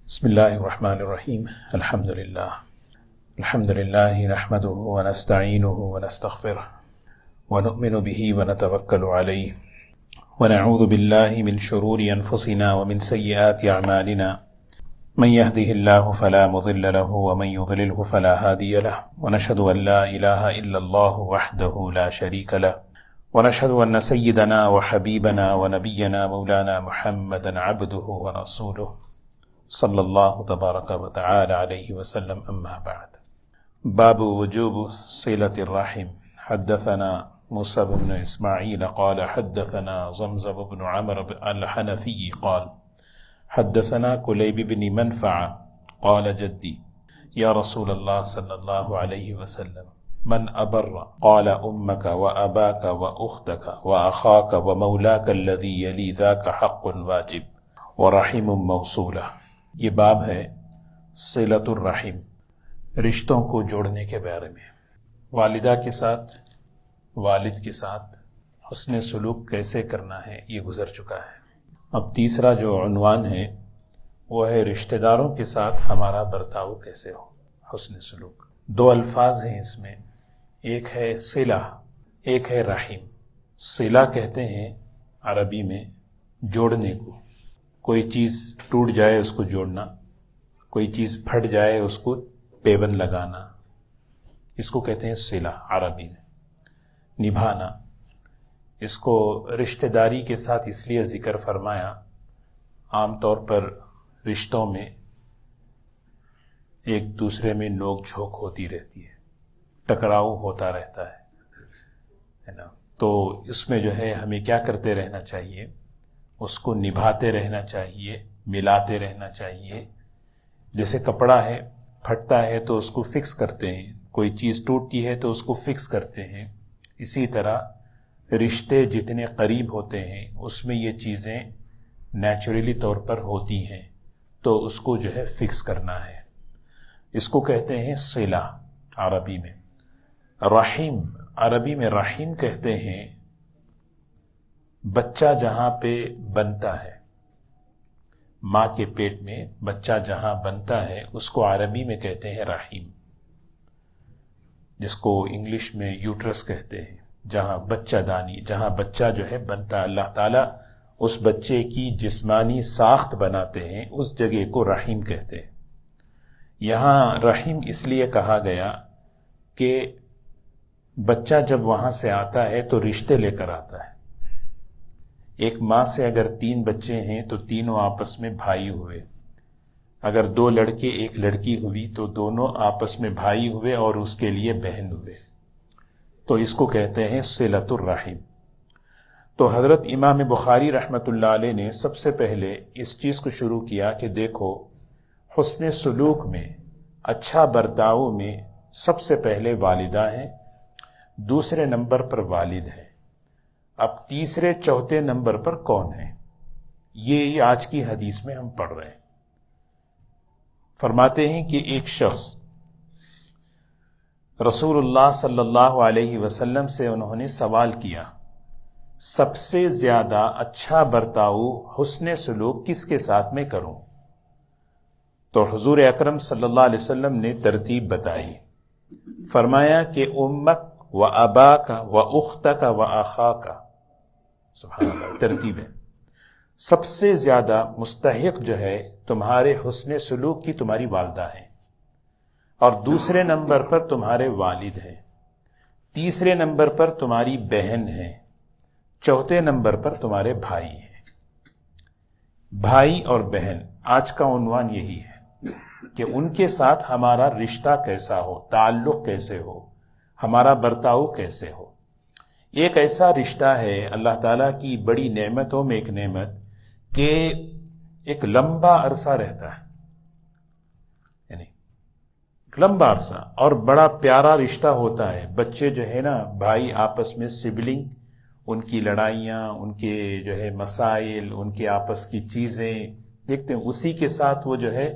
بسم الله الرحمن الرحيم الحمد لله نحمده ونستعينه ونستغفره ونؤمن به ونتوكل عليه ونعوذ بالله من شرور أنفسنا ومن سيئات أعمالنا من يهده الله فلا مضل له ومن يضلله فلا هادي له ونشهد أن لا إله إلا الله وحده لا شريك له ونشهد أن سيدنا وحبيبنا ونبينا مولانا محمدا عبده ورسوله صلی اللہ تبارک و تعالی علیہ وسلم اما بعد باب وجوب صلة الرحم حدثنا موسى بن اسماعیل قال حدثنا زمزم بن عمرو الحنفي قال حدثنا كليب بن منفع قال جدي يا رسول الله صلى الله عليه وسلم من أبر قال أمك وأباك وأختك وأخاك ومولاك الذي يلي ذاك حق واجب ورحم موصولة۔ یہ باب ہے صلۃ الرحم، رشتوں کو جوڑنے کے بارے میں۔ والدہ کے ساتھ، والد کے ساتھ حسن سلوک کیسے کرنا ہے یہ گزر چکا ہے۔ اب تیسرا جو عنوان ہے وہ ہے رشتہ داروں کے ساتھ ہمارا برتاؤ کیسے ہو، حسن سلوک۔ دو الفاظ ہیں اس میں، ایک ہے صلہ، ایک ہے رحم۔ صلہ کہتے ہیں عربی میں جوڑنے کو، کوئی چیز ٹوٹ جائے اس کو جوڑنا، کوئی چیز پھٹ جائے اس کو پیبند لگانا، اس کو کہتے ہیں صلہ عربی میں، نبھانا۔ اس کو رشتہ داری کے ساتھ اس لیے ذکر فرمایا، عام طور پر رشتوں میں ایک دوسرے میں نوک جھوک ہوتی رہتی ہے، ٹکراؤ ہوتا رہتا ہے نا، تو اس میں جو ہے ہمیں کیا کرتے رہنا چاہیے، اس کو نبھاتے رہنا چاہیے، ملاتے رہنا چاہیے۔ جیسے کپڑا ہے، پھٹتا ہے تو اس کو فکس کرتے ہیں، کوئی چیز ٹوٹتی ہے تو اس کو فکس کرتے ہیں، اسی طرح رشتے جتنے قریب ہوتے ہیں اس میں یہ چیزیں نیچرلی طور پر ہوتی ہیں، تو اس کو جو ہے فکس کرنا ہے، اس کو کہتے ہیں صلہ عربی میں۔ رحم عربی میں رحم کہتے ہیں بچہ جہاں پہ بنتا ہے، ماں کے پیٹ میں بچہ جہاں بنتا ہے اس کو عربی میں کہتے ہیں رحم، جس کو انگلش میں یوٹرس کہتے ہیں، جہاں بچہ دانی، جہاں بچہ جو ہے بنتا ہے۔ اللہ تعالیٰ اس بچے کی جسمانی ساخت بناتے ہیں، اس جگہ کو رحم کہتے ہیں۔ یہاں رحم اس لیے کہا گیا کہ بچہ جب وہاں سے آتا ہے تو رشتے لے کر آتا ہے۔ ایک ماں سے اگر 3 بچے ہیں تو تینوں آپس میں بھائی ہوئے، اگر 2 لڑکے 1 لڑکی ہوئی تو دونوں آپس میں بھائی ہوئے اور اس کے لیے بہن ہوئے، تو اس کو کہتے ہیں صلۃ الرحم۔ تو حضرت امام بخاری رحمۃ اللہ علیہ نے سب سے پہلے اس چیز کو شروع کیا کہ دیکھو حسن سلوک میں، اچھا برتاؤ میں سب سے پہلے والدہ ہیں، دوسرے نمبر پر والد ہیں، اب تیسرے چوتھے نمبر پر کون ہے؟ یہ آج کی حدیث میں ہم پڑھ رہے ہیں۔ فرماتے ہیں کہ ایک شخص رسول اللہ صلی اللہ علیہ وسلم سے انہوں نے سوال کیا، سب سے زیادہ اچھا برتاؤ حسن سلوک کس کے ساتھ میں کروں؟ تو حضور اکرم صلی اللہ علیہ وسلم نے ترتیب بتائی، فرمایا کہ امک و اباک و اختک و اخاک، سبحان اللہ، ترتیب ہے۔ سب سے زیادہ مستحق جو ہے تمہارے حسن سلوک کی تمہاری والدہ ہیں، اور دوسرے نمبر پر تمہارے والد ہیں، تیسرے نمبر پر تمہاری بہن ہیں، چوتھے نمبر پر تمہارے بھائی ہیں۔ بھائی اور بہن، آج کا عنوان یہی ہے کہ ان کے ساتھ ہمارا رشتہ کیسا ہو، تعلق کیسے ہو، ہمارا برتاؤ کیسے ہو۔ ایک ایسا رشتہ ہے اللہ تعالیٰ کی بڑی نعمتوں میں ایک نعمت کہ ایک لمبا عرصہ رہتا ہے، یعنی ایک لمبا عرصہ، اور بڑا پیارا رشتہ ہوتا ہے۔ بچے جو ہے نا، بھائی آپس میں سبلنگ، ان کی لڑائیاں، ان کے جو ہے مسائل، ان کے آپس کی چیزیں دیکھتے ہیں، اسی کے ساتھ وہ جو ہے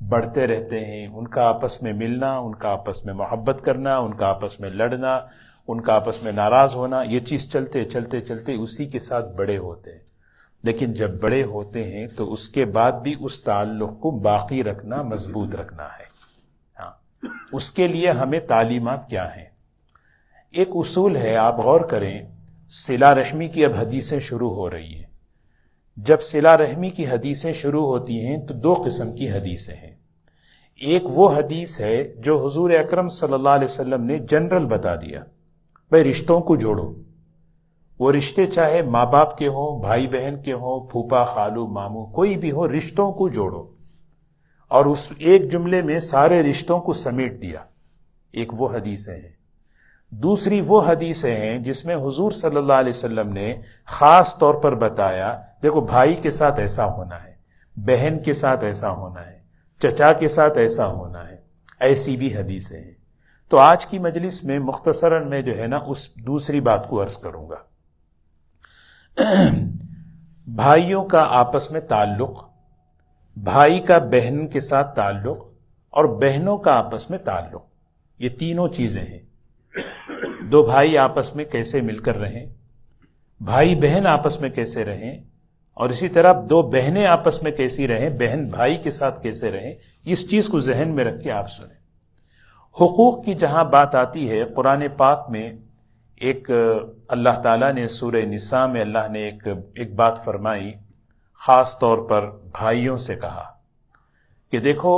بڑھتے رہتے ہیں۔ ان کا آپس میں ملنا، ان کا آپس میں محبت کرنا، ان کا آپس میں لڑنا، ان کا آپس میں ناراض ہونا، یہ چیز چلتے چلتے چلتے اسی کے ساتھ بڑے ہوتے ہیں۔ لیکن جب بڑے ہوتے ہیں تو اس کے بعد بھی اس تعلق کو باقی رکھنا، مضبوط رکھنا ہے۔ ہاں، اس کے لیے ہمیں تعلیمات کیا ہیں؟ ایک اصول ہے، آپ غور کریں، صلہ رحمی کی اب حدیثیں شروع ہو رہی ہیں۔ جب صلہ رحمی کی حدیثیں شروع ہوتی ہیں تو دو قسم کی حدیثیں ہیں۔ ایک وہ حدیث ہے جو حضور اکرم صلی اللہ علیہ وسلم نے جنرل بتا دیا، بھائی رشتوں کو جوڑو، وہ رشتے چاہے ماں باپ کے ہوں، بھائی بہن کے ہوں، پھوپھا خالو ماموں، کوئی بھی ہو، رشتوں کو جوڑو، اور اس ایک جملے میں سارے رشتوں کو سمیٹ دیا۔ ایک وہ حدیثیں ہیں۔ دوسری وہ حدیثیں ہیں جس میں حضور صلی اللہ علیہ وسلم نے خاص طور پر بتایا، دیکھو بھائی کے ساتھ ایسا ہونا ہے، بہن کے ساتھ ایسا ہونا ہے، چچا کے ساتھ ایسا ہونا ہے، ایسی بھی حدیثیں ہیں۔ تو آج کی مجلس میں مختصراً میں جو ہے نا اس دوسری بات کو عرض کروں گا۔ بھائیوں کا آپس میں تعلق، بھائی کا بہن کے ساتھ تعلق، اور بہنوں کا آپس میں تعلق، یہ تینوں چیزیں ہیں۔ دو بھائی آپس میں کیسے مل کر رہیں، بھائی بہن آپس میں کیسے رہیں، اور اسی طرح دو بہنیں آپس میں کیسی رہیں، بہن بھائی کے ساتھ کیسے رہیں، اس چیز کو ذہن میں رکھ کے آپ سنیں۔ حقوق کی جہاں بات آتی ہے، قرآن پاک میں ایک اللہ تعالیٰ نے سورہ نساء میں اللہ نے ایک بات فرمائی، خاص طور پر بھائیوں سے کہا کہ دیکھو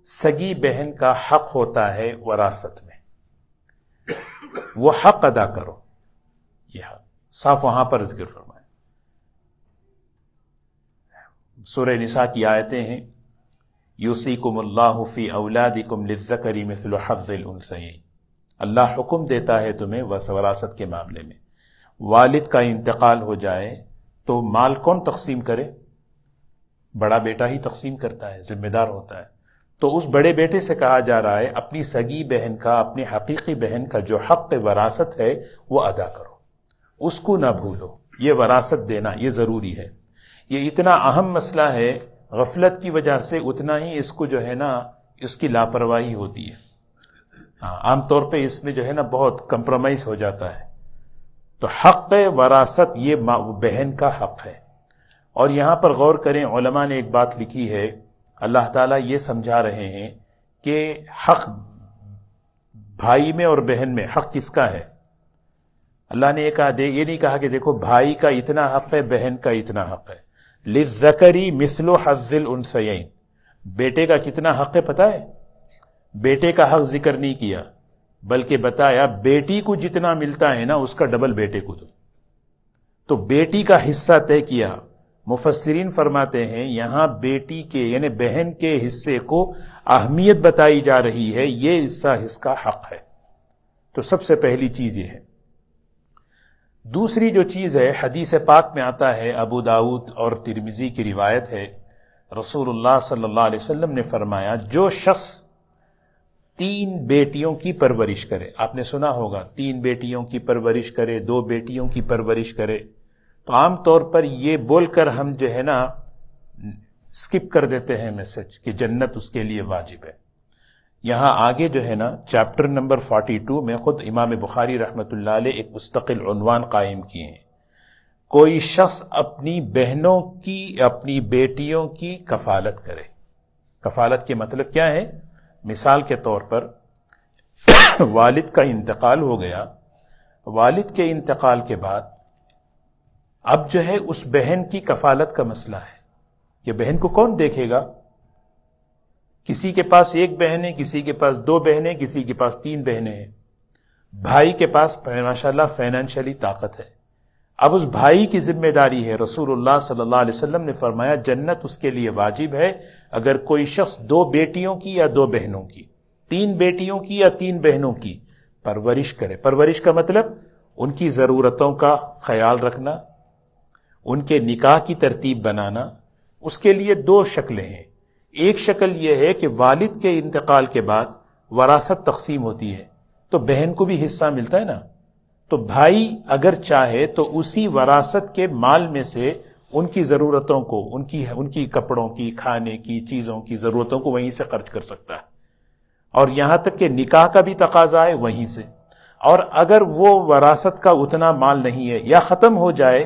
سگی بہن کا حق ہوتا ہے وراثت میں، وہ حق ادا کرو، یہ حق صاف وہاں پر ذکر فرمایا۔ سورہ نساء کی آیتیں ہیں، یوصیکم اللہ فی اولادکم للذکر مثل حظ الانثیین، اللہ حکم دیتا ہے تمہیں وراثت کے معاملے میں، والد کا انتقال ہو جائے تو مال کون تقسیم کرے؟ بڑا بیٹا ہی تقسیم کرتا ہے، ذمہ دار ہوتا ہے۔ تو اس بڑے بیٹے سے کہا جا رہا ہے اپنی سگی بہن کا، اپنی حقیقی بہن کا جو حق وراثت ہے وہ ادا کرو، اس کو نہ بھولو، یہ وراثت دینا یہ ضروری ہے۔ یہ اتنا اہم مسئلہ ہے، غفلت کی وجہ سے اتنا ہی اس کو جو ہے نا اس کی لاپرواہی ہوتی ہے۔ عام طور پہ اس میں جو ہے نا بہت کمپرومائز ہو جاتا ہے۔ تو حق وراثت یہ بہن کا حق ہے۔ اور یہاں پر غور کریں، علماء نے ایک بات لکھی ہے، اللہ تعالیٰ یہ سمجھا رہے ہیں کہ حق بھائی میں اور بہن میں حق کس کا ہے۔ اللہ نے یہ نہیں کہا کہ دیکھو بھائی کا اتنا حق ہے، بہن کا اتنا حق ہے۔ للذکری مثل حظ الانثیین، بیٹے کا کتنا حق ہے پتہ ہے؟ بیٹے کا حق ذکر نہیں کیا، بلکہ بتایا بیٹی کو جتنا ملتا ہے نا اس کا ڈبل بیٹے کو دو۔ تو بیٹی کا حصہ طے کیا۔ مفسرین فرماتے ہیں یہاں بیٹی کے یعنی بہن کے حصے کو اہمیت بتائی جا رہی ہے، یہ حصہ اس کا حق ہے۔ تو سب سے پہلی چیز یہ ہے۔ دوسری جو چیز ہے، حدیث پاک میں آتا ہے، ابو داؤد اور ترمذی کی روایت ہے، رسول اللہ صلی اللہ علیہ وسلم نے فرمایا جو شخص 3 بیٹیوں کی پرورش کرے، آپ نے سنا ہوگا 3 بیٹیوں کی پرورش کرے، 2 بیٹیوں کی پرورش کرے، تو عام طور پر یہ بول کر ہم جو ہے نا سکپ کر دیتے ہیں میسج کہ جنت اس کے لیے واجب ہے۔ یہاں آگے جو ہے نا چیپٹر نمبر 42 میں خود امام بخاری رحمۃ اللہ علیہ ایک مستقل عنوان قائم کیے ہیں، کوئی شخص اپنی بہنوں کی اپنی بیٹیوں کی کفالت کرے۔ کفالت کے مطلب کیا ہے؟ مثال کے طور پر والد کا انتقال ہو گیا، والد کے انتقال کے بعد اب جو ہے اس بہن کی کفالت کا مسئلہ ہے، یہ بہن کو کون دیکھے گا؟ کسی کے پاس 1 بہن ہے، کسی کے پاس 2 بہنیں، کسی کے پاس 3 بہنیں ہیں، بھائی کے پاس ماشاءاللہ فائنینشلی طاقت ہے، اب اس بھائی کی ذمہ داری ہے۔ رسول اللہ صلی اللہ علیہ وسلم نے فرمایا جنت اس کے لیے واجب ہے اگر کوئی شخص 2 بیٹیوں کی یا 2 بہنوں کی، 3 بیٹیوں کی یا 3 بہنوں کی پرورش کرے۔ پرورش کا مطلب ان کی ضرورتوں کا خیال رکھنا، ان کے نکاح کی ترتیب بنانا۔ اس کے لیے 2 شکلیں ہیں، ایک شکل یہ ہے کہ والد کے انتقال کے بعد وراثت تقسیم ہوتی ہے تو بہن کو بھی حصہ ملتا ہے نا، تو بھائی اگر چاہے تو اسی وراثت کے مال میں سے ان کی ضرورتوں کو، ان کی کپڑوں کی، کھانے کی چیزوں کی ضرورتوں کو وہیں سے خرچ کر سکتا ہے، اور یہاں تک کہ نکاح کا بھی تقاضا ہے وہیں سے۔ اور اگر وہ وراثت کا اتنا مال نہیں ہے یا ختم ہو جائے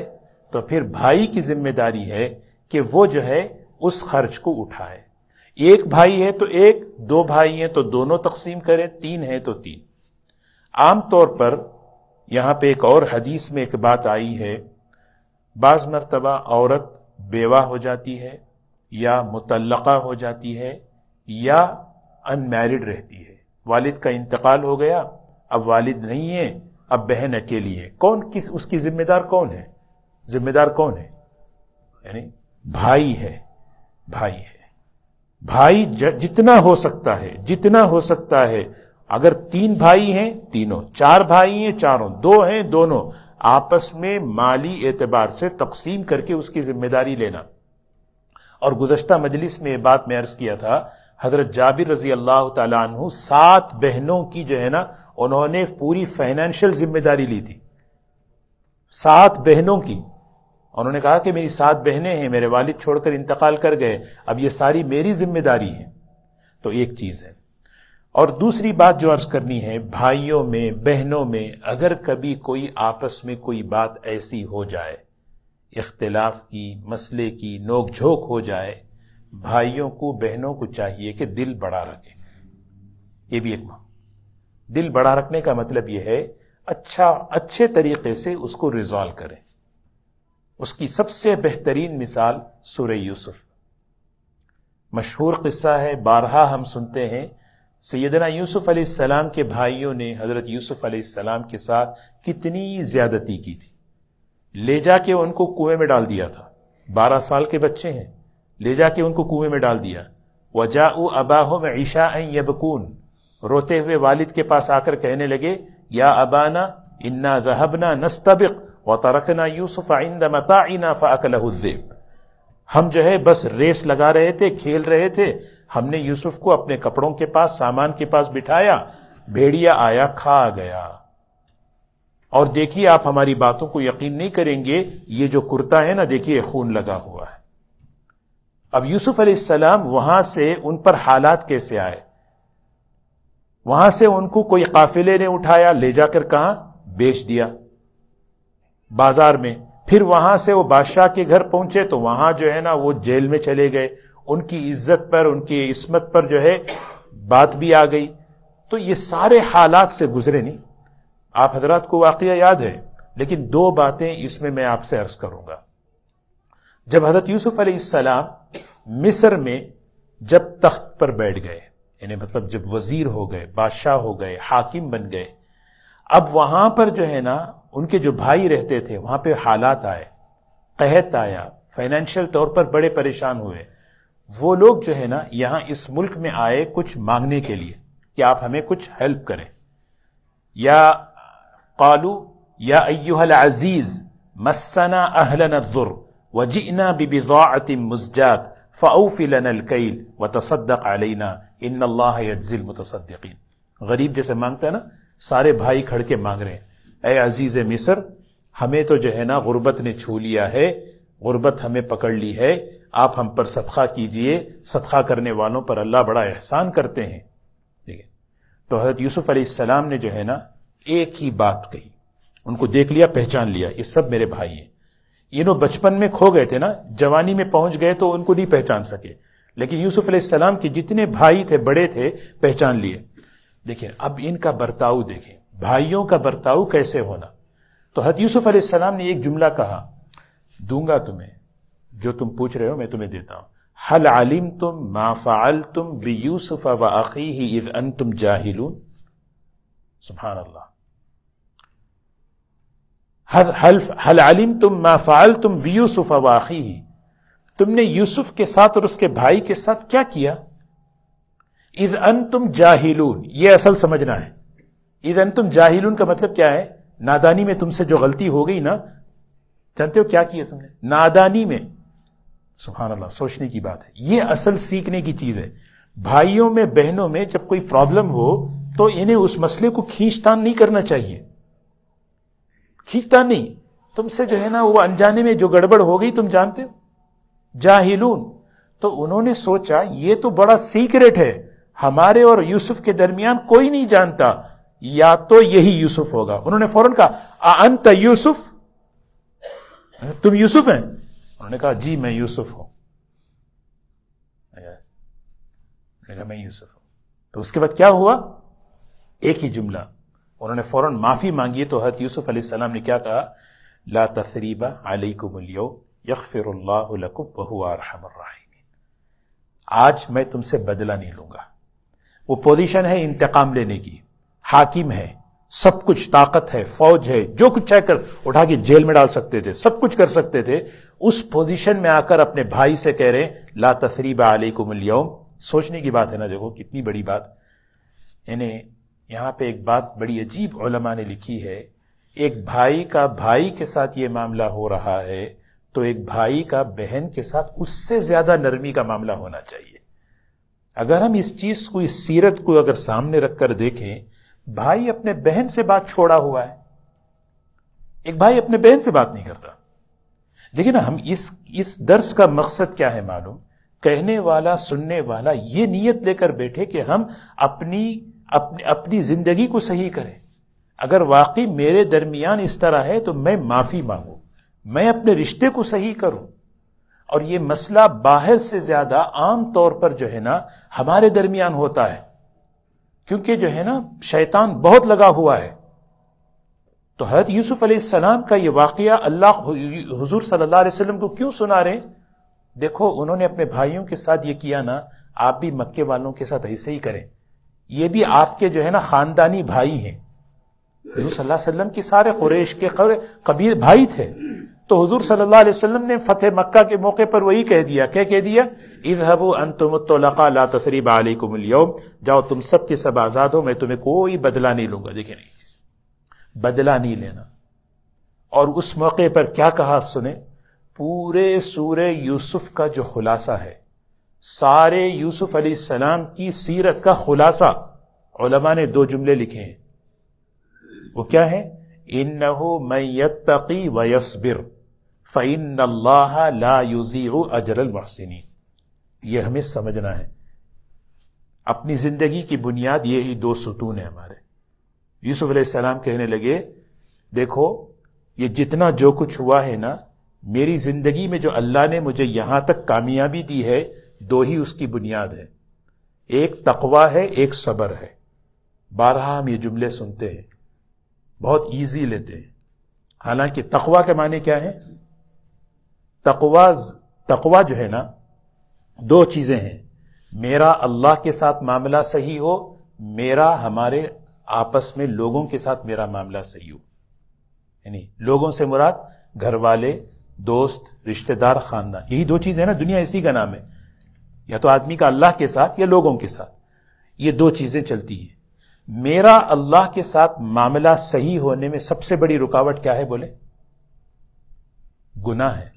تو پھر بھائی کی ذمہ داری ہے کہ وہ جو ہے اس خرچ کو اٹھائے. ایک بھائی ہے تو ایک، دو بھائی ہیں تو دونوں تقسیم کریں، تین ہیں تو تین. عام طور پر یہاں پہ ایک اور حدیث میں ایک بات آئی ہے، بعض مرتبہ عورت بیوہ ہو جاتی ہے یا مطلقہ ہو جاتی ہے یا ان میرڈ رہتی ہے، والد کا انتقال ہو گیا، اب والد نہیں ہے، اب بہن اکیلی ہے. اس کی ذمہ دار کون ہے؟ ذمہ دار کون ہے؟ یعنی بھائی ہے. بھائی جتنا ہو سکتا ہے اگر تین بھائی ہیں تینوں، چار بھائی ہیں چاروں، دو ہیں دونوں، آپس میں مالی اعتبار سے تقسیم کر کے اس کی ذمہ داری لینا. اور گزشتہ مجلس میں یہ بات میں عرض کیا تھا، حضرت جابر رضی اللہ تعالیٰ عنہ 7 بہنوں کی جو ہے نا انہوں نے پوری فائنینشیل ذمہ داری لی تھی. 7 بہنوں کی انہوں نے کہا کہ میری 7 بہنیں ہیں، میرے والد چھوڑ کر انتقال کر گئے، اب یہ ساری میری ذمہ داری ہے. تو ایک چیز ہے. اور دوسری بات جو عرض کرنی ہے، بھائیوں میں بہنوں میں اگر کبھی کوئی آپس میں کوئی بات ایسی ہو جائے، اختلاف کی، مسئلے کی، نوک جھوک ہو جائے، بھائیوں کو بہنوں کو چاہیے کہ دل بڑا رکھیں. یہ بھی ایک دل بڑا رکھنے کا مطلب یہ ہے اچھے طریقے سے اس کو ریزالو کریں. اس کی سب سے بہترین مثال سورہ یوسف، مشہور قصہ ہے، بارہا ہم سنتے ہیں. سیدنا یوسف علیہ السلام کے بھائیوں نے حضرت یوسف علیہ السلام کے ساتھ کتنی زیادتی کی تھی. لے جا کے ان کو کنویں میں ڈال دیا تھا. 12 سال کے بچے ہیں، لے جا کے ان کو کنویں میں ڈال دیا. وَجَاءُوا أَبَاهُمْ عِشَاءً يَبْكُونَ، روتے ہوئے والد کے پاس آ کر کہنے لگے، یا ابانا انا ذهبنا نستبق وترکنا یوسف عند متاعنا فاکلہ الذئب. ہم جو ہے بس ریس لگا رہے تھے، کھیل رہے تھے، ہم نے یوسف کو اپنے کپڑوں کے پاس، سامان کے پاس بٹھایا، بھیڑیا آیا کھا گیا. اور دیکھیے آپ ہماری باتوں کو یقین نہیں کریں گے، یہ جو کرتا ہے نا دیکھیے خون لگا ہوا ہے. اب یوسف علیہ السلام وہاں سے ان پر حالات کیسے آئے؟ وہاں سے ان کو کوئی قافلے نے اٹھایا، لے جا کر کہاں بیچ دیا بازار میں. پھر وہاں سے وہ بادشاہ کے گھر پہنچے تو وہاں جو ہے نا وہ جیل میں چلے گئے. ان کی عزت پر، ان کی عصمت پر جو ہے بات بھی آ گئی. تو یہ سارے حالات سے گزرے نہیں. آپ حضرات کو واقعہ یاد ہے، لیکن 2 باتیں اس میں آپ سے عرض کروں گا. جب حضرت یوسف علیہ السلام مصر میں جب تخت پر بیٹھ گئے، یعنی مطلب جب وزیر ہو گئے، بادشاہ ہو گئے، حاکم بن گئے، اب وہاں پر جو ہے نا ان کے جو بھائی رہتے تھے وہاں پہ حالات آئے، قحط آیا، فائنینشیل طور پر بڑے پریشان ہوئے. وہ لوگ جو ہے نا یہاں اس ملک میں آئے کچھ مانگنے کے لیے کہ آپ ہمیں کچھ ہیلپ کریں. یا قالوا یا ایھا العزیز مسنا اہلنا الضر وجئنا ببضاعة مزجاة فأوف لنا الكيل وتصدق علينا ان اللہ یجزی المتصدقین. غریب جیسے مانگتا ہے نا، سارے بھائی کھڑ کے مانگ رہے ہیں، اے عزیز مصر، ہمیں تو جو ہے نا غربت نے چھو لیا ہے، غربت ہمیں پکڑ لی ہے، آپ ہم پر صدقہ کیجئے، صدقہ کرنے والوں پر اللہ بڑا احسان کرتے ہیں. ٹھیک ہے. تو حضرت یوسف علیہ السلام نے جو ہے نا ایک ہی بات کہی، ان کو دیکھ لیا، پہچان لیا، یہ سب میرے بھائی ہیں. یہ بچپن میں کھو گئے تھے نا، جوانی میں پہنچ گئے تو ان کو نہیں پہچان سکے، لیکن یوسف علیہ السلام کے جتنے بھائی تھے، بڑے تھے، پہچان لیے. دیکھیں اب ان کا برتاؤ دیکھیں، بھائیوں کا برتاؤ کیسے ہونا. تو حضرت یوسف علیہ السلام نے ایک جملہ کہا، دوں گا تمہیں جو تم پوچھ رہے ہو، میں تمہیں دیتا ہوں. هل علمتم ما فعلتم بیوسف واخیہ اذ انتم جاہلون. سبحان اللہ. هل علمتم ما فعلتم بیوسف واخیہ، تم نے یوسف کے ساتھ اور اس کے بھائی کے ساتھ کیا کیا؟ اذ انتم جاہلون، یہ اصل سمجھنا ہے. اذ انتم جاہلون کا مطلب کیا ہے؟ نادانی میں تم سے جو غلطی ہو گئی نا، جانتے ہو کیا کیا تم نے؟ نادانی میں. سبحان اللہ، سوچنے کی بات ہے. یہ اصل سیکھنے کی چیز ہے. بھائیوں میں بہنوں میں جب کوئی پرابلم ہو تو انہیں اس مسئلے کو کھینچ تان نہیں کرنا چاہیے. کھینچتا نہیں. تم سے جو ہے نا وہ انجانے میں جو گڑبڑ ہو گئی تم جانتے ہو. جاہلون. تو انہوں نے سوچا یہ تو بڑا سیکریٹ ہے، ہمارے اور یوسف کے درمیان کوئی نہیں جانتا، یا تو یہی یوسف ہوگا. انہوں نے فوراً کہا انت یوسف، تم یوسف ہیں؟ انہوں نے کہا جی میں یوسف ہوں. میں نے کہا میں یوسف ہوں. تو اس کے بعد کیا ہوا؟ ایک ہی جملہ انہوں نے فوراً معافی مانگی. تو حضرت یوسف علیہ السلام نے کیا کہا؟ لا تثریب علیکم اليوم یغفر اللہ لکم وہو ارحم الراحمین. آج میں تم سے بدلہ نہیں لوں گا. وہ پوزیشن ہے انتقام لینے کی، حاکم ہے، سب کچھ طاقت ہے، فوج ہے، جو کچھ چاہے کر اٹھا کے جیل میں ڈال سکتے تھے، سب کچھ کر سکتے تھے. اس پوزیشن میں آ کر اپنے بھائی سے کہہ رہے لا تثریب علیکم اليوم. سوچنے کی بات ہے نا، دیکھو کتنی بڑی بات. یعنی یہاں پہ ایک بات بڑی عجیب علماء نے لکھی ہے. ایک بھائی کا بھائی کے ساتھ یہ معاملہ ہو رہا ہے تو ایک بھائی کا بہن کے ساتھ اس سے زیادہ نرمی کا معاملہ ہونا چاہیے. اگر ہم اس چیز کو، اس سیرت کو اگر سامنے رکھ کر دیکھیں، بھائی اپنے بہن سے بات چھوڑا ہوا ہے. ایک بھائی اپنے بہن سے بات نہیں کرتا. دیکھیں نا، ہم اس درس کا مقصد کیا ہے معلوم؟ کہنے والا، سننے والا یہ نیت لے کر بیٹھے کہ ہم اپنی زندگی کو صحیح کریں. اگر واقعی میرے درمیان اس طرح ہے تو میں معافی مانگوں، میں اپنے رشتے کو صحیح کروں. اور یہ مسئلہ باہر سے زیادہ عام طور پر جو ہے نا ہمارے درمیان ہوتا ہے، کیونکہ جو ہے نا شیطان بہت لگا ہوا ہے. تو حضرت یوسف علیہ السلام کا یہ واقعہ اللہ حضور صلی اللہ علیہ وسلم کو کیوں سنا رہے ہیں؟ دیکھو انہوں نے اپنے بھائیوں کے ساتھ یہ کیا نا، آپ بھی مکے والوں کے ساتھ ایسے ہی کریں. یہ بھی آپ کے جو ہے نا خاندانی بھائی ہیں. حضور صلی اللہ علیہ وسلم کی سارے قریش کے قبیل بھائی تھے. تو حضور صلی اللہ علیہ وسلم نے فتح مکہ کے موقع پر وہی کہہ دیا. کیا کہہ دیا؟ اذهبوا انتم الطلقاء لا تثریب علیکم اليوم. جاؤ تم سب کے سب آزاد ہو، میں تمہیں کوئی بدلہ نہیں لوں گا. دیکھیں نہیں، بدلہ نہیں لینا. اور اس موقع پر کیا کہا سنیں، پورے سورہ یوسف کا جو خلاصہ ہے، سارے یوسف علیہ السلام کی سیرت کا خلاصہ علماء نے 2 جملے لکھے ہیں. وہ کیا ہے؟ انہ من یتقی ویصبر فإن اللہ لا یضیع اجر المحسنین. یہ ہمیں سمجھنا ہے. اپنی زندگی کی بنیاد یہی 2 ستون ہیں ہمارے. یوسف علیہ السلام کہنے لگے دیکھو یہ جتنا جو کچھ ہوا ہے نا، میری زندگی میں جو اللہ نے مجھے یہاں تک کامیابی دی ہے، 2 ہی اس کی بنیاد ہے. ایک تقوی ہے، ایک صبر ہے. بارہا ہم یہ جملے سنتے ہیں، بہت ایزی لیتے ہیں. حالانکہ تقوی کے معنی کیا ہے؟ تقوی جو ہے نا 2 چیزیں ہیں. میرا اللہ کے ساتھ معاملہ صحیح ہو، میرا ہمارے آپس میں لوگوں کے ساتھ میرا معاملہ صحیح ہو. یعنی لوگوں سے مراد گھر والے، دوست، رشتہ دار، خاندان. یہی 2 چیزیں ہیں نا، دنیا اسی کا نام ہے. یا تو آدمی کا اللہ کے ساتھ یا لوگوں کے ساتھ. یہ 2 چیزیں چلتی ہیں. میرا اللہ کے ساتھ معاملہ صحیح ہونے میں سب سے بڑی رکاوٹ کیا ہے بولے؟ گناہ ہے.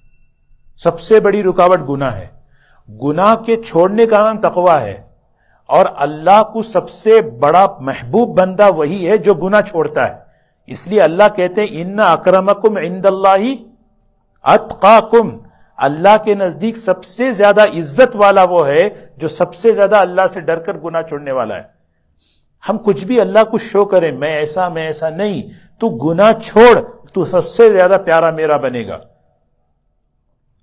سب سے بڑی رکاوٹ گناہ ہے. گناہ کے چھوڑنے کا نام تقوی ہے. اور اللہ کو سب سے بڑا محبوب بندہ وہی ہے جو گناہ چھوڑتا ہے. اس لیے اللہ کہتے ہیں ان اکرمکم عند اللہ اتقاکم. اللہ کے نزدیک سب سے زیادہ عزت والا وہ ہے جو سب سے زیادہ اللہ سے ڈر کر گناہ چھوڑنے والا ہے. ہم کچھ بھی اللہ کو شو کریں، میں ایسا نہیں، تو گناہ چھوڑ، تو سب سے زیادہ پیارا میرا بنے گا.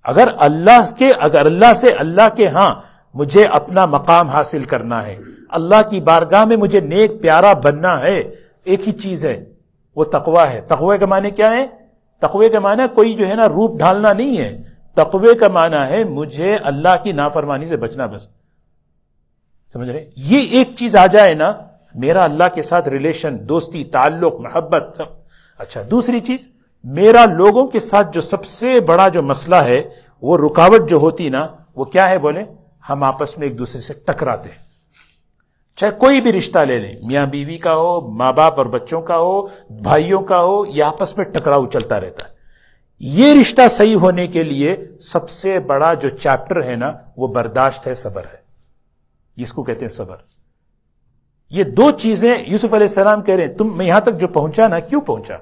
اگر اللہ سے اللہ کے ہاں مجھے اپنا مقام حاصل کرنا ہے، اللہ کی بارگاہ میں مجھے نیک پیارا بننا ہے، ایک ہی چیز ہے، وہ تقوی ہے. تقوی کا معنی کیا ہے؟ تقوی کا معنی کوئی جو ہے نا روپ ڈھالنا نہیں ہے. تقوی کا معنی ہے مجھے اللہ کی نافرمانی سے بچنا. بس سمجھ رہے؟ یہ ایک چیز آ جائے نا، میرا اللہ کے ساتھ ریلیشن، دوستی، تعلق، محبت. اچھا دوسری چیز، میرا لوگوں کے ساتھ جو سب سے بڑا جو مسئلہ ہے، وہ رکاوٹ جو ہوتی نا، وہ کیا ہے بولے؟ ہم آپس میں ایک دوسرے سے ٹکراتے ہیں. چاہے کوئی بھی رشتہ لے لیں، میاں بیوی کا ہو، ماں باپ اور بچوں کا ہو، بھائیوں کا ہو، یہ آپس میں ٹکراؤ چلتا رہتا ہے. یہ رشتہ صحیح ہونے کے لیے سب سے بڑا جو چیپٹر ہے نا، وہ برداشت ہے، صبر ہے. اس کو کہتے ہیں صبر. یہ 2 چیزیں یوسف علیہ السلام کہہ رہے ہیں. میں یہاں تک جو پہنچا نا، کیوں پہنچا؟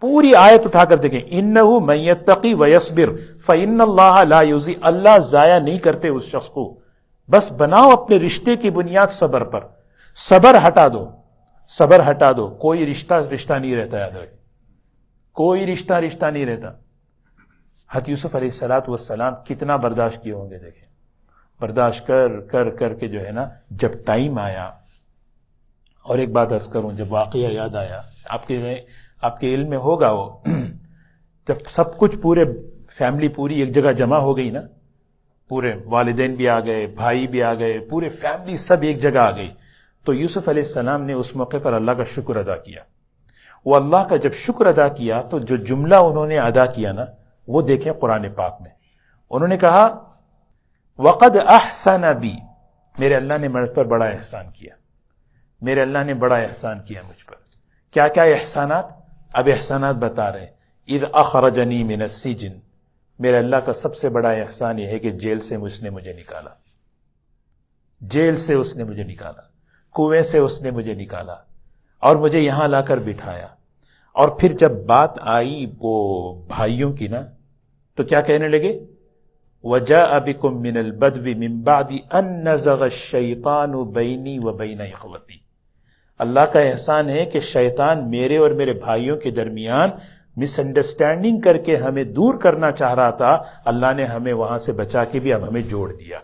پوری آیت اٹھا کر دیکھیں. انہ من یتقی ویصبر فإن اللہ لا یضیع. اللہ ضائع نہیں کرتے اس شخص کو. بس بناؤ اپنے رشتے کی بنیاد صبر پر. صبر ہٹا دو. کوئی رشتہ نہیں رہتا. یاد رکھیں، کوئی رشتہ نہیں رہتا. حضرت یوسف علیہ السلام کتنا برداشت کیے ہوں گے. دیکھیں برداشت کر کے جو ہے نا جب ٹائم آیا. اور ایک بات عرض کروں، جب واقعہ یاد آیا، آپ کے علم میں ہوگا وہ، جب سب کچھ پورے فیملی پوری ایک جگہ جمع ہو گئی نا، پورے والدین بھی آ گئے، بھائی بھی آ گئے، پورے فیملی سب ایک جگہ آ گئی، تو یوسف علیہ السلام نے اس موقع پر اللہ کا شکر ادا کیا. وہ اللہ کا جب شکر ادا کیا تو جو جملہ انہوں نے ادا کیا نا وہ دیکھیں قرآن پاک میں. انہوں نے کہا وَقَدْ أَحْسَنَ بِي، میرے اللہ نے مجھ پر بڑا احسان کیا، میرے اللہ نے بڑا احسان کیا مجھ پر. کیا کیا احسانات؟ اب احسانات بتا رہے ہیں. اِذْ أَخْرَجَنِي مِنَ السِّجْنِ، میرے اللہ کا سب سے بڑا احسان یہ ہے کہ جیل سے اس نے مجھے نکالا، جیل سے اس نے مجھے نکالا، کنویں سے اس نے مجھے نکالا اور مجھے یہاں لا کر بٹھایا. اور پھر جب بات آئی وہ بھائیوں کی نا تو کیا کہنے لگے؟ وَجَاءَ بِكُم مِّنَ الْبَدْوِ مِن بَعْدِ أَن نَّزَغَ الشَّيْطَانُ بَيْنِي وَبَيْنَ إِخْوَتِي. اللہ کا احسان ہے کہ شیطان میرے اور میرے بھائیوں کے درمیان مس انڈرسٹینڈنگ کر کے ہمیں دور کرنا چاہ رہا تھا، اللہ نے ہمیں وہاں سے بچا کے بھی اب ہمیں جوڑ دیا.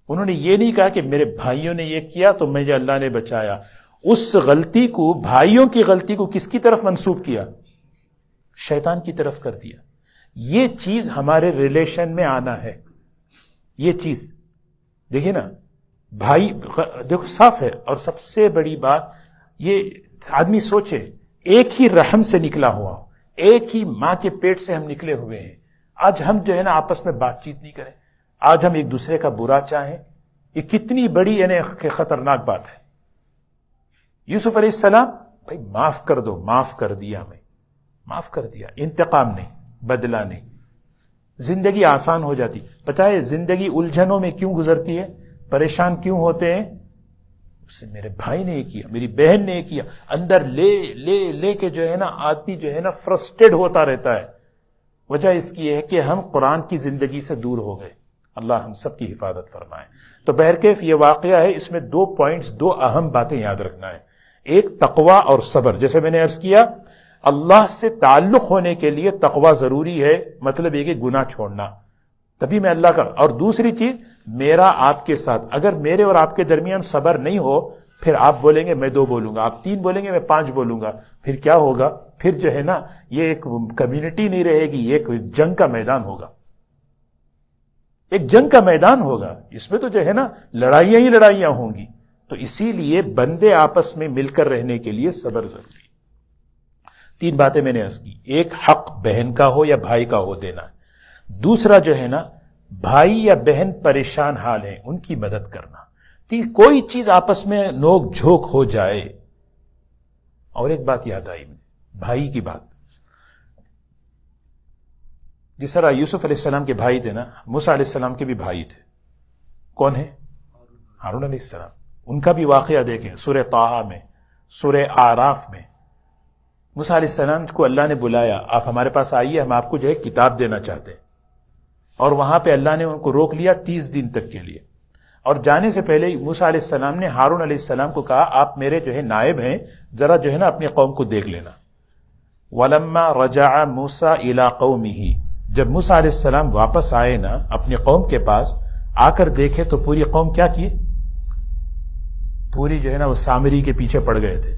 انہوں نے یہ نہیں کہا کہ میرے بھائیوں نے یہ کیا تو مجھے اللہ نے بچایا. اس غلطی کو، بھائیوں کی غلطی کو کس کی طرف منسوب کیا؟ شیطان کی طرف کر دیا. یہ چیز ہمارے ریلیشن میں آنا ہے. یہ چیز دیکھیں نا، بھائی دیکھو صاف ہے. اور سب سے بڑی بات یہ آدمی سوچے، ایک ہی رحم سے نکلا ہوا، ایک ہی ماں کے پیٹ سے ہم نکلے ہوئے ہیں. آج ہم جو ہے نا آپس میں بات چیت نہیں کریں، آج ہم ایک دوسرے کا برا چاہیں، یہ کتنی بڑی یعنی خطرناک بات ہے. یوسف علیہ السلام بھائی معاف کر دو، معاف کر دیا، میں معاف کر دیا. انتقام نہیں، بدلہ نہیں. زندگی آسان ہو جاتی. پتہ ہے زندگی الجھنوں میں کیوں گزرتی ہے، پریشان کیوں ہوتے ہیں؟ اس سے میرے بھائی نے یہ کیا، میری بہن نے یہ کیا، اندر لے کے جو ہے نا آدمی جو ہے نا فرسٹریٹ ہوتا رہتا ہے. وجہ اس کی ہے کہ ہم قرآن کی زندگی سے دور ہو گئے. اللہ ہم سب کی حفاظت فرمائے. تو بہرکیف یہ واقعہ ہے، اس میں 2 پوائنٹس، 2 اہم باتیں یاد رکھنا ہے. ایک تقوی اور صبر. جیسے میں نے عرض کیا اللہ سے تعلق ہونے کے لیے تقوی ضروری ہے، مطلب یہ کہ گناہ چھوڑنا، تبھی میں اللہ کا. اور دوسری چیز میرا آپ کے ساتھ، اگر میرے اور آپ کے درمیان صبر نہیں ہو، پھر آپ بولیں گے میں 2 بولوں گا، آپ 3 بولیں گے میں 5 بولوں گا، پھر کیا ہوگا؟ پھر جو ہے نا یہ ایک کمیونٹی نہیں رہے گی، یہ ایک جنگ کا میدان ہوگا. ایک جنگ کا میدان ہوگا، اس میں تو جو ہے نا لڑائیاں ہی لڑائیاں ہوں گی. تو اسی لیے بندے آپس میں مل کر رہنے کے لیے صبر ضروری. 3 باتیں میں نے عرض کی. ایک حق بہن کا ہو یا بھائی کا ہو دینا. دوسرا جو ہے نا بھائی یا بہن پریشان حال ہیں ان کی مدد کرنا. کوئی چیز آپس میں نوک جھوک ہو جائے. اور ایک بات یاد آئی مجھے، بھائی کی بات. جس طرح یوسف علیہ السلام کے بھائی تھے نا، موسیٰ علیہ السلام کے بھی بھائی تھے. کون ہے؟ ہارون علیہ السلام. ان کا بھی واقعہ دیکھیں سورہ طٰہٰ میں، سورہ اعراف میں. موسیٰ علیہ السلام کو اللہ نے بلایا، آپ ہمارے پاس آئیے، ہم آپ کو جو ہے کتاب دینا چاہتے ہیں. اور وہاں پہ اللہ نے ان کو روک لیا 30 دن تک کے لیے. اور جانے سے پہلے موسیٰ علیہ السلام نے ہارون علیہ السلام کو کہا آپ میرے جو ہے نائب ہیں، ذرا جو ہے نا اپنی قوم کو دیکھ لینا. وَلَمَّا رَجَعَ مُوسَىٰ إِلَىٰ قَوْمِهِ، جب موسیٰ علیہ السلام واپس آئے نا اپنی قوم کے پاس، آ کر دیکھے تو پوری قوم کیا کیے؟ پوری جو ہے نا وہ سامری کے پیچھے پڑ گئے تھے.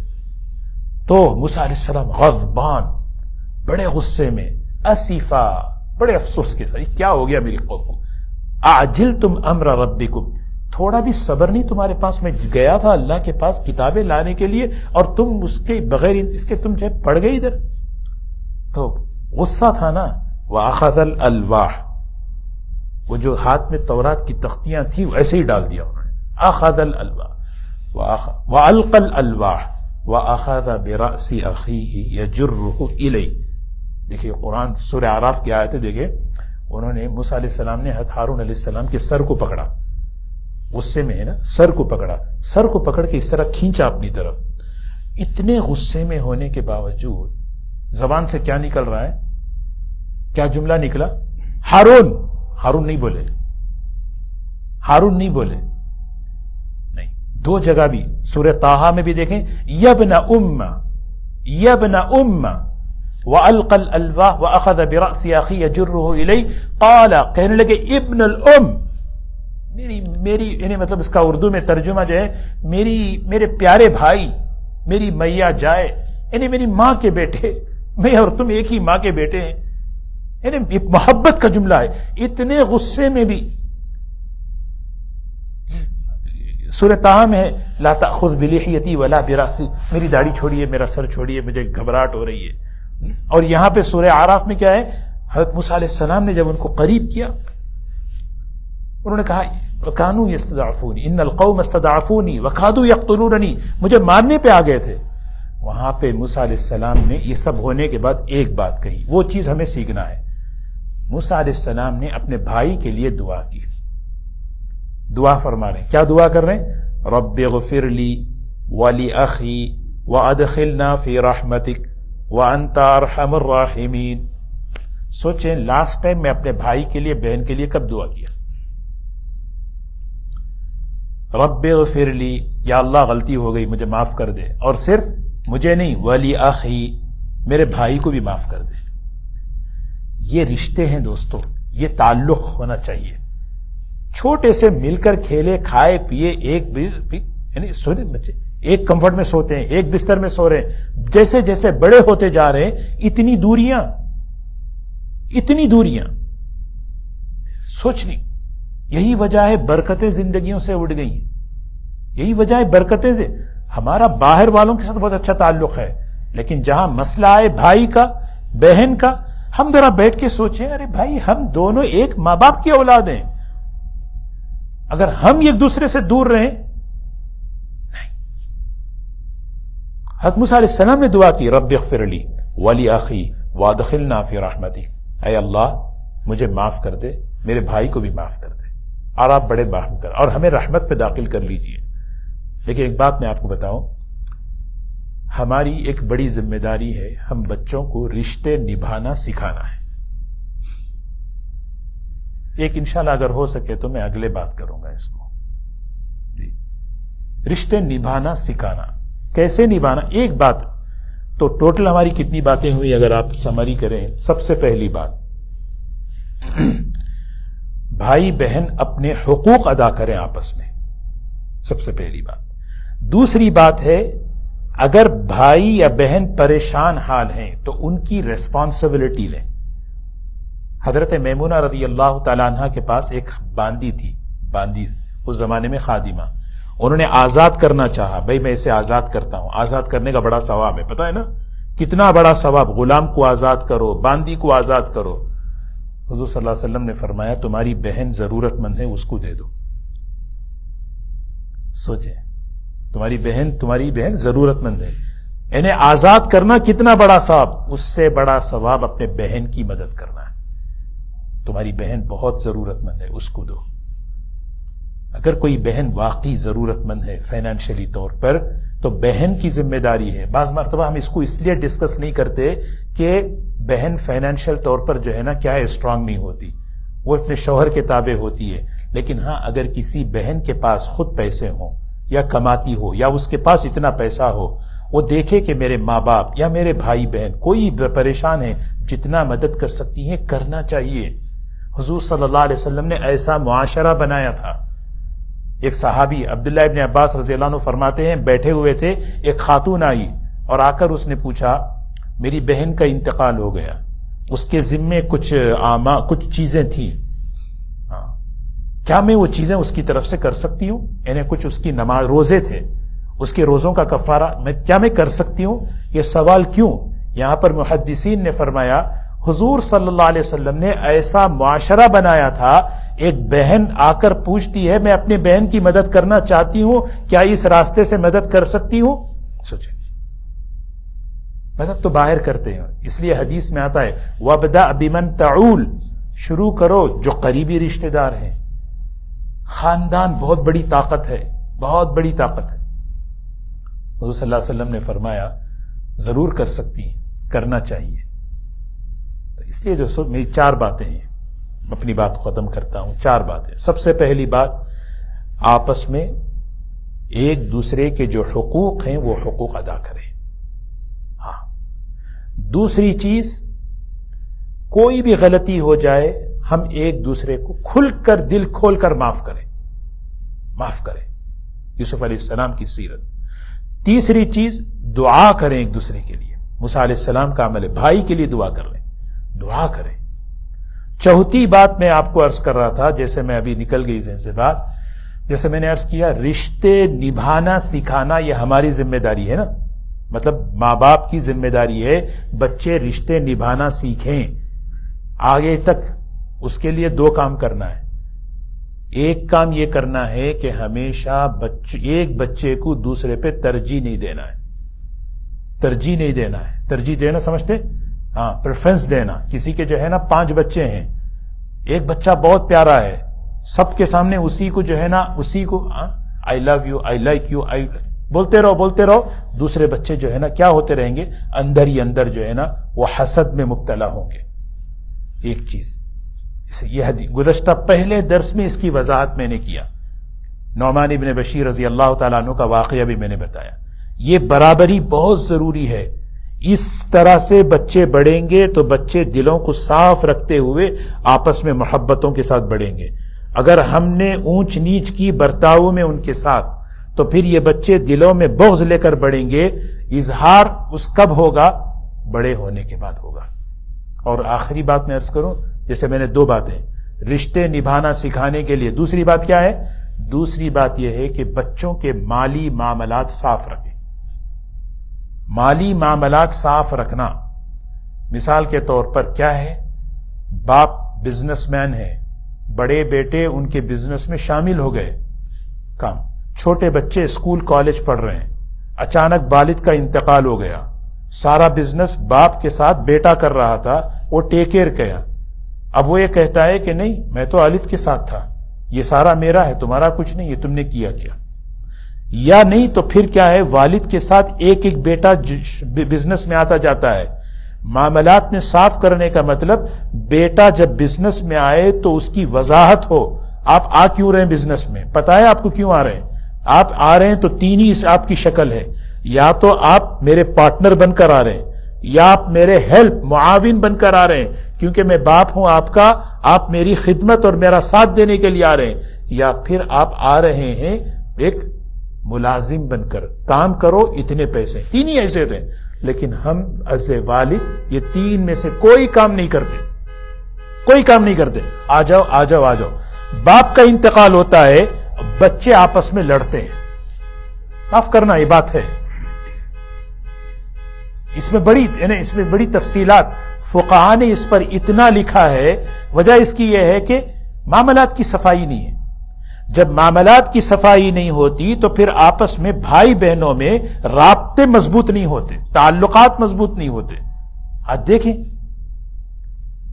تو موسیٰ علیہ السلام غضبان، بڑے غصے میں، اسیفا، بڑے افسوس کے ساتھ، کیا ہو گیا میری قوم کو؟ اعجلتم امر ربکم، تھوڑا بھی صبر نہیں تمہارے پاس؟ میں گیا تھا اللہ کے پاس کتابیں لانے کے لیے اور تم اس کے بغیر اس کے تم جو ہے پڑ گئے ادھر. تو غصہ تھا نا. وَأَخَذَ الْأَلْوَاحَ، وہ جو ہاتھ میں تورات کی تختیاں تھیں ایسے ہی ڈال دیا انہوں نے. أَخَذَ الْأَلْوَاحَ وَأَلْقَى الْأَلْوَاحَ وَأَخَذَ بِرَأْسِ أَخِيهِ يَجُرُّهُ إِلَيْهِ. دیکھیے قرآن سورہ اعراف کی آیتیں دیکھیں. انہوں نے موسیٰ علیہ السلام نے حضرت ہارون علیہ السلام کے سر کو پکڑا، غصے میں ہے نا، سر کو پکڑا، سر کو پکڑ کے اس طرح کھینچا اپنی طرف. اتنے غصے میں ہونے کے باوجود زبان سے کیا نکل رہا ہے؟ کیا جملہ نکلا؟ ہارون. ہارون نہیں بولے، ہارون نہیں بولے. نہیں، 2 جگہ بھی سورہ طٰہٰ میں بھی دیکھیں، یبن ام، یبن ام، وَأَلْقَى الْأَلْوَاحَ وَأَخَذَ بِرَأْسِ أَخِيهِ يَجُرُّهُ إِلَيْهِ قَالَ، کہنے لگے ابن الام، میری یعنی مطلب اس کا اردو میں ترجمہ جو ہے میرے پیارے بھائی، میری میاں جائے، یعنی میری ماں کے بیٹے، میں اور تم ایک ہی ماں کے بیٹے ہیں، یعنی محبت کا جملہ ہے. اتنے غصے میں بھی سورہ طٰہٰ میں ہے لا تأخذ بلحیتی ولا برأسی، میری داڑھی چھوڑیے، میرا سر چھوڑیے، مجھے گھبراہٹ ہو رہی ہے. اور یہاں پہ سورہ اعراف میں کیا ہے، حضرت موسیٰ علیہ السلام نے جب ان کو قریب کیا، انہوں نے کہا وَكَانُوا يَسْتَضْعَفُونِ إِنَّ الْقَوْمَ اسْتَضْعَفُونِي وَكَادُوا يَقْتُلُونَنِي، مجھے مارنے پہ آ گئے تھے. وہاں پہ موسیٰ علیہ السلام نے یہ سب ہونے کے بعد ایک بات کہی، وہ چیز ہمیں سیکھنا ہے. موسیٰ علیہ السلام نے اپنے بھائی کے لیے دعا کی. دعا فرما رہے ہیں، کیا دعا کر رہے ہیں؟ رب اغفر لی ولی وادخلنا فی رحمتک وانت ارحم الراحمین. سوچیں لاسٹ ٹائم میں اپنے بھائی کے لیے، بہن کے لیے کب دعا کیا؟ رب اغفر لی، یا اللہ غلطی ہو گئی مجھے معاف کر دے، اور صرف مجھے نہیں ولی اخی، میرے بھائی کو بھی معاف کر دے. یہ رشتے ہیں دوستو، یہ تعلق ہونا چاہیے. چھوٹے سے مل کر کھیلے، کھائے پیے، یعنی سونے بچے ایک کمفرٹ میں سوتے ہیں، ایک بستر میں سو رہے ہیں. جیسے جیسے بڑے ہوتے جا رہے ہیں اتنی دوریاں سوچ نہیں. یہی وجہ ہے برکتیں زندگیوں سے اڑ گئی ہیں، یہی وجہ ہے برکتیں سے. ہمارا باہر والوں کے ساتھ بہت اچھا تعلق ہے، لیکن جہاں مسئلہ آئے بھائی کا، بہن کا، ہم ذرا بیٹھ کے سوچیں، ارے بھائی ہم دونوں ایک ماں باپ کی اولاد ہیں، اگر ہم ایک دوسرے سے دور رہیں. حضرت موسیٰ علیہ السلام نے دعا کی رب اغفر لی ولی اخی وادخلنا فی رحمتک، اے اللہ مجھے معاف کر دے، میرے بھائی کو بھی معاف کر دے، اور آپ بڑے رحم کر، اور ہمیں رحمت پہ داخل کر لیجئے. لیکن ایک بات میں آپ کو بتاؤں، ہماری ایک بڑی ذمہ داری ہے، ہم بچوں کو رشتے نبھانا سکھانا ہے. ایک انشاءاللہ اگر ہو سکے تو میں اگلے بات کروں گا اس کو. رشتے نبھانا سکھانا، کیسے نبھانا؟ ایک بات تو ٹوٹل ہماری کتنی باتیں ہوئی اگر آپ سمری کریں. سب سے پہلی بات، بھائی بہن اپنے حقوق ادا کریں آپس میں، سب سے پہلی بات. دوسری بات ہے اگر بھائی یا بہن پریشان حال ہیں تو ان کی ریسپانسبلٹی لیں. حضرت میمونہ رضی اللہ تعالیٰ عنہ کے پاس ایک باندی تھی، باندی اس زمانے میں خادمہ. انہوں نے آزاد کرنا چاہا، بھائی میں اسے آزاد کرتا ہوں. آزاد کرنے کا بڑا ثواب ہے، پتہ ہے نا کتنا بڑا ثواب، غلام کو آزاد کرو، باندی کو آزاد کرو. حضور صلی اللہ علیہ وسلم نے فرمایا تمہاری بہن ضرورت مند ہے، اس کو دے دو. سوچیں، تمہاری بہن ضرورت مند ہے، انہیں آزاد کرنا کتنا بڑا ثواب. اس سے بڑا ثواب اپنے بہن کی مدد کرنا ہے. تمہاری بہن بہت ضرورت مند ہے، اس کو دو. اگر کوئی بہن واقعی ضرورت مند ہے فائنینشلی طور پر تو بہن کی ذمہ داری ہے. بعض مرتبہ ہم اس کو اس لیے ڈسکس نہیں کرتے کہ بہن فائنینشل طور پر جو ہے نا کیا ہے اسٹرانگ نہیں ہوتی، وہ اپنے شوہر کے تابع ہوتی ہے. لیکن ہاں اگر کسی بہن کے پاس خود پیسے ہوں یا کماتی ہو یا اس کے پاس اتنا پیسہ ہو، وہ دیکھے کہ میرے ماں باپ یا میرے بھائی بہن کوئی پریشان ہے، جتنا مدد کر سکتی ہیں کرنا چاہیے. حضور صلی اللہ علیہ وسلم نے ایسا معاشرہ بنایا تھا. ایک صحابی عبداللہ ابن عباس رضی اللہ عنہ فرماتے ہیں بیٹھے ہوئے تھے، ایک خاتون آئی اور آ کر اس نے پوچھا میری بہن کا انتقال ہو گیا، اس کے ذمے کچھ چیزیں تھیں، کیا میں وہ چیزیں اس کی طرف سے کر سکتی ہوں؟ یعنی کچھ اس کی نماز، روزے تھے، اس کے روزوں کا کفارہ کیا میں کر سکتی ہوں؟ یہ سوال کیوں؟ یہاں پر محدثین نے فرمایا حضور صلی اللہ علیہ وسلم نے ایسا معاشرہ بنایا تھا، ایک بہن آ کر پوچھتی ہے میں اپنی بہن کی مدد کرنا چاہتی ہوں، کیا اس راستے سے مدد کر سکتی ہوں؟ سوچیں، مدد تو باہر کرتے ہیں، اس لیے حدیث میں آتا ہے وَابْدَأْ بِمَنْ تَعُولُ، شروع کرو جو قریبی رشتہ دار ہیں. خاندان بہت بڑی طاقت ہے، بہت بڑی طاقت ہے. حضور صلی اللہ علیہ وسلم نے فرمایا ضرور کر سکتی ہیں، کرنا چاہیے. تو اس لیے جو میری 4 باتیں ہیں، اپنی بات ختم کرتا ہوں. 4 باتیں. سب سے پہلی بات، آپس میں ایک دوسرے کے جو حقوق ہیں وہ حقوق ادا کریں. ہاں. دوسری چیز، کوئی بھی غلطی ہو جائے ہم ایک دوسرے کو کھل کر دل کھول کر معاف کریں، یوسف علیہ السلام کی سیرت۔ تیسری چیز، دعا کریں ایک دوسرے کے لیے، موسیٰ علیہ السلام کا عمل ہے، بھائی کے لیے دعا کر لیں، دعا کریں۔ چوتھی بات میں آپ کو عرض کر رہا تھا، جیسے میں ابھی نکل گئی ذہن سے بات، جیسے میں نے عرض کیا، رشتے نبھانا سکھانا یہ ہماری ذمہ داری ہے نا، مطلب ماں باپ کی ذمہ داری ہے بچے رشتے نبھانا سیکھیں آگے تک۔ اس کے لیے دو کام کرنا ہے۔ ایک کام یہ کرنا ہے کہ ہمیشہ ایک بچے کو دوسرے پہ ترجیح نہیں دینا ہے، ترجیح نہیں دینا ہے۔ ترجیح دینا سمجھتے؟ ہاں، پریفرنس دینا۔ کسی کے جو ہے نا 5 بچے ہیں، ایک بچہ بہت پیارا ہے، سب کے سامنے اسی کو جو ہے نا، اسی کو I love you, I like you, بولتے رہو، دوسرے بچے جو ہے نا کیا ہوتے رہیں گے، اندر ہی اندر جو ہے نا وہ حسد میں مبتلا ہوں گے۔ ایک چیز یہ گزشتہ پہلے درس میں اس کی وضاحت میں نے کیا، نعمان ابن بشیر رضی اللہ تعالیٰ عنہ کا واقعہ بھی میں نے بتایا۔ یہ برابری بہت ضروری ہے، اس طرح سے بچے بڑھیں گے تو بچے دلوں کو صاف رکھتے ہوئے آپس میں محبتوں کے ساتھ بڑھیں گے۔ اگر ہم نے اونچ نیچ کی برتاؤ میں ان کے ساتھ، تو پھر یہ بچے دلوں میں بغض لے کر بڑھیں گے۔ اظہار اس کب ہوگا؟ بڑے ہونے کے بعد ہوگا۔ اور آخری بات میں عرض کروں، جیسے میں نے 2 باتیں، رشتے نبھانا سکھانے کے لیے دوسری بات کیا ہے؟ دوسری بات یہ ہے کہ بچوں کے مالی معاملات صاف رکھیں۔ مالی معاملات صاف رکھنا، مثال کے طور پر کیا ہے، باپ بزنس مین ہے، بڑے بیٹے ان کے بزنس میں شامل ہو گئے، کام، چھوٹے بچے اسکول کالج پڑھ رہے ہیں، اچانک والد کا انتقال ہو گیا، سارا بزنس باپ کے ساتھ بیٹا کر رہا تھا، وہ ٹیک کیئر کیا۔ اب وہ یہ کہتا ہے کہ نہیں، میں تو والد کے ساتھ تھا، یہ سارا میرا ہے، تمہارا کچھ نہیں، یہ تم نے کیا کیا؟ یا نہیں تو پھر کیا ہے، والد کے ساتھ ایک ایک بیٹا بزنس میں آتا جاتا ہے۔ معاملات میں صاف کرنے کا مطلب، بیٹا جب بزنس میں آئے تو اس کی وضاحت ہو، آپ آ کیوں رہے ہیں بزنس میں، پتا ہے آپ کو کیوں آ رہے ہیں؟ آپ آ رہے ہیں تو 3 ہی آپ کی شکل ہے، یا تو آپ میرے پارٹنر بن کر آ رہے ہیں، یا آپ میرے ہیلپ معاون بن کر آ رہے ہیں کیونکہ میں باپ ہوں آپ کا، آپ میری خدمت اور میرا ساتھ دینے کے لیے آ رہے ہیں، یا پھر آپ آ رہے ہیں ایک ملازم بن کر، کام کرو اتنے پیسے۔ 3 ہی ایسے تھے، لیکن ہم از والد یہ 3 میں سے کوئی کام نہیں کرتے، کوئی کام نہیں کرتے۔ آ جاؤ آ جاؤ آ جاؤ، باپ کا انتقال ہوتا ہے، بچے آپس میں لڑتے ہیں، معاف کرنا یہ بات ہے، اس میں بڑی تفصیلات، فقہاء نے اس پر اتنا لکھا ہے۔ وجہ اس کی یہ ہے کہ معاملات کی صفائی نہیں ہے۔ جب معاملات کی صفائی نہیں ہوتی تو پھر آپس میں بھائی بہنوں میں رابطے مضبوط نہیں ہوتے، تعلقات مضبوط نہیں ہوتے۔ آج دیکھیں،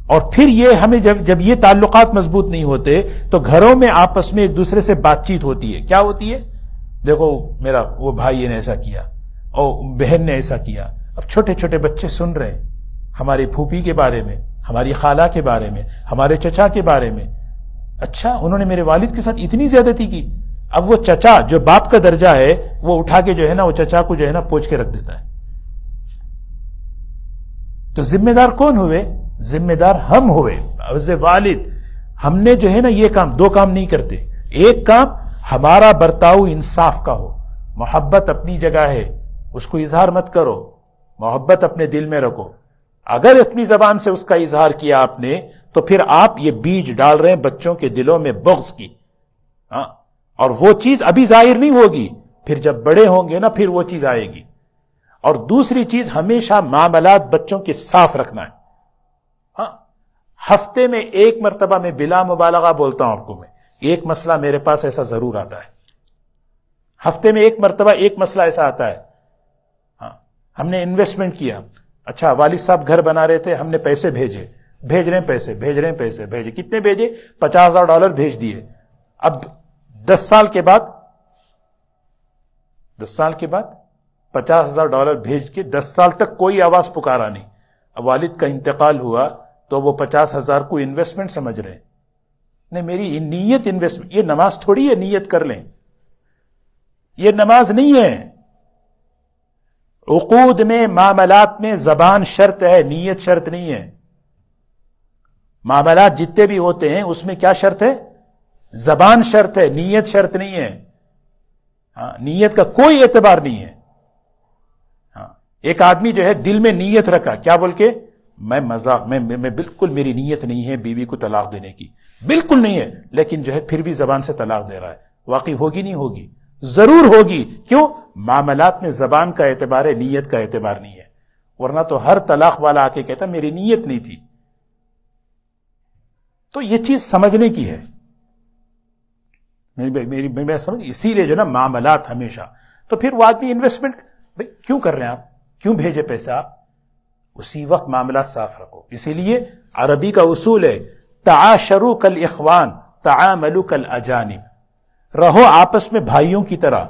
اور پھر یہ ہمیں جب یہ تعلقات مضبوط نہیں ہوتے تو گھروں میں آپس میں ایک دوسرے سے بات چیت ہوتی ہے۔ کیا ہوتی ہے؟ دیکھو میرا وہ بھائی نے ایسا کیا اور بہن نے ایسا کیا۔ اب چھوٹے چھوٹے بچے سن رہے ہیں ہماری پھوپھی کے بارے میں، ہماری خالہ کے بارے میں، ہمارے چچا کے بارے میں، اچھا انہوں نے میرے والد کے ساتھ اتنی زیادتی کی۔ اب وہ چچا جو باپ کا درجہ ہے، وہ اٹھا کے جو ہے نا وہ چچا کو جو ہے نا پوچھ کے رکھ دیتا ہے۔ تو ذمہ دار کون ہوئے؟ ذمہ دار ہم ہوئے از والد۔ ہم نے جو ہے نا یہ کام، 2 کام نہیں کرتے۔ ایک کام، ہمارا برتاؤ انصاف کا ہو، محبت اپنی جگہ ہے، اس کو اظہار مت کرو، محبت اپنے دل میں رکھو۔ اگر اپنی زبان سے اس کا اظہار کیا آپ نے تو پھر آپ یہ بیج ڈال رہے ہیں بچوں کے دلوں میں بغض کی، اور وہ چیز ابھی ظاہر نہیں ہوگی، پھر جب بڑے ہوں گے نا پھر وہ چیز آئے گی۔ اور دوسری چیز، ہمیشہ معاملات بچوں کے صاف رکھنا ہے۔ ہفتے میں 1 مرتبہ، میں بلا مبالغہ بولتا ہوں آپ کو، میں ایک مسئلہ میرے پاس ایسا ضرور آتا ہے، ہفتے میں 1 مرتبہ ایک مسئلہ ایسا آتا ہے۔ ہم نے انویسٹمنٹ کیا، اچھا والد صاحب گھر بنا رہے تھے، ہم نے پیسے بھیج رہے ہیں پیسے، کتنے بھیجے؟ $50,000 بھیج دیے۔ اب 10 سال کے بعد $50,000 بھیج کے 10 سال تک کوئی آواز پکارا نہیں۔ اب والد کا انتقال ہوا تو وہ 50,000 کو انویسٹمنٹ سمجھ رہے ہیں۔ نہیں، میری نیت انویسٹمنٹ، یہ نماز تھوڑی ہے نیت کر لیں، یہ نماز نہیں ہے۔ عقود میں، معاملات میں زبان شرط ہے، نیت شرط نہیں ہے. معاملات جتنے بھی ہوتے ہیں اس میں کیا شرط ہے؟ زبان شرط ہے، نیت شرط نہیں ہے. نیت کا کوئی اعتبار نہیں ہے. ایک آدمی جو ہے دل میں نیت رکھا، کیا بول کے؟ میں مذاق میں بالکل میری نیت نہیں ہے بیوی کو طلاق دینے کی، بالکل نہیں ہے، لیکن جو ہے پھر بھی زبان سے طلاق دے رہا ہے. واقعی ہوگی نہیں ہوگی؟ ضرور ہوگی. کیوں؟ معاملات میں زبان کا اعتبار ہے، نیت کا اعتبار نہیں ہے. ورنہ تو ہر طلاق والا آ کے کہتا میری نیت نہیں تھی. تو یہ چیز سمجھنے کی ہے. میں سمجھ، اسی لیے جو نا معاملات ہمیشہ. تو پھر وہ آدمی انویسٹمنٹ بھائی کیوں کر رہے ہیں آپ، کیوں بھیجے پیسہ آپ؟ اسی وقت معاملات صاف رکھو. اسی لیے عربی کا اصول ہے تعاشروا کالاخوان تعاملوا کالاجانب. رہو آپس میں بھائیوں کی طرح،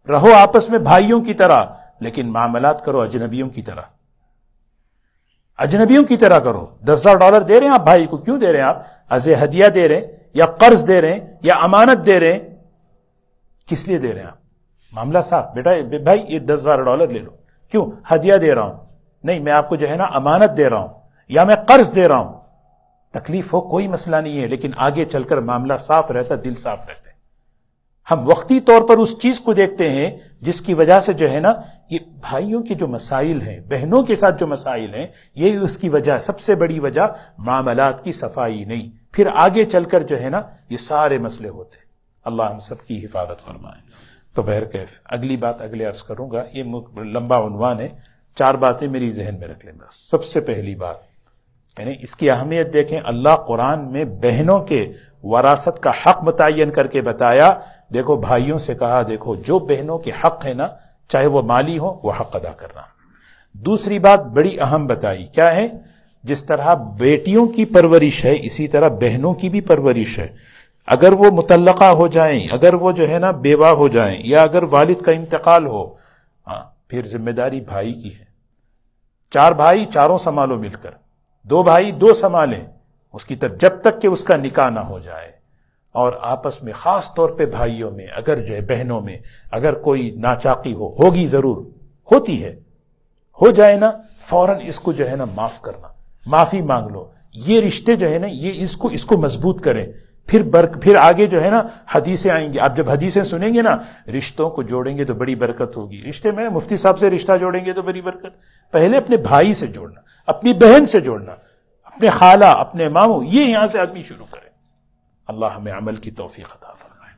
رہو آپس میں بھائیوں کی طرح، لیکن معاملات کرو اجنبیوں کی طرح. اجنبیوں کی طرح کرو. $10,000 دے رہے ہیں آپ بھائی کو، کیوں دے رہے ہیں آپ؟ از ہدیہ دے رہے ہیں یا قرض دے رہے ہیں یا امانت دے رہے ہیں؟ کس لیے دے رہے ہیں آپ؟ معاملہ صاف. بیٹا بھائی یہ $10,000 لے لو. کیوں؟ ہدیہ دے رہا ہوں. نہیں، میں آپ کو جو ہے نا امانت دے رہا ہوں یا میں قرض دے رہا ہوں. تکلیف ہو کوئی مسئلہ نہیں ہے، لیکن آگے چل کر معاملہ صاف رہتا، دل صاف رہتا ہے. ہم وقتی طور پر اس چیز کو دیکھتے ہیں جس کی وجہ سے جو ہے نا یہ بھائیوں کے جو مسائل ہیں، بہنوں کے ساتھ جو مسائل ہیں، یہ اس کی وجہ، سب سے بڑی وجہ معاملات کی صفائی نہیں. پھر آگے چل کر جو ہے نا یہ سارے مسئلے ہوتے ہیں. اللہ ہم سب کی حفاظت فرمائے. تو بہرکیف اگلی بات اگلے عرض کروں گا. یہ لمبا عنوان ہے، 4 باتیں میری ذہن میں رکھ لیں. بس سب سے پہلی بات یعنی اس کی اہمیت دیکھیں. اللہ قرآن میں بہنوں کے وراثت کا حق متعین کر کے بتایا. دیکھو بھائیوں سے کہا دیکھو جو بہنوں کے حق ہے نا، چاہے وہ مالی ہو، وہ حق ادا کرنا. دوسری بات بڑی اہم بتائی، کیا ہے؟ جس طرح بیٹیوں کی پرورش ہے اسی طرح بہنوں کی بھی پرورش ہے. اگر وہ مطلقہ ہو جائیں، اگر وہ جو ہے نا بیوہ ہو جائیں، یا اگر والد کا انتقال ہو، پھر ذمہ داری بھائی کی ہے. 4 بھائی 4 سنبھالو مل کر، 2 بھائی 2 سنبھالیں اس کی طرف، جب تک کہ اس کا نکاح نہ ہو جائے. اور آپس میں خاص طور پہ بھائیوں میں، اگر جو ہے بہنوں میں اگر کوئی ناچاقی ہوگی ضرور ہوتی ہے، ہو جائے نا، فوراً اس کو جو ہے نا معاف کرنا، معافی مانگ لو. یہ رشتے جو ہے نا یہ اس کو مضبوط کریں. پھر آگے جو ہے نا حدیثیں آئیں گی. آپ جب حدیثیں سنیں گے نا، رشتوں کو جوڑیں گے تو بڑی برکت ہوگی. رشتے میں مفتی صاحب سے رشتہ جوڑیں گے تو بڑی برکت. پہلے اپنے بھائی سے جوڑنا، اپنی بہن سے جوڑنا، اپنے خالہ، اپنے ماموں، یہ یہاں سے آدمی شروع کرے. اللہ ہمیں عمل کی توفیق عطا فرمائے.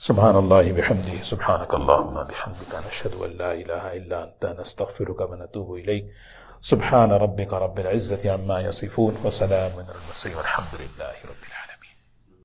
سبحان اللہ بحمدہ، سبحانک اللہم بحمدک، نشہد ان لا الہ الا انت، نستغفرک ونتوب الیک. سبحان ربک رب العزة عما یصفون، وسلام علی المرسلین، والحمد للہ رب العالمین.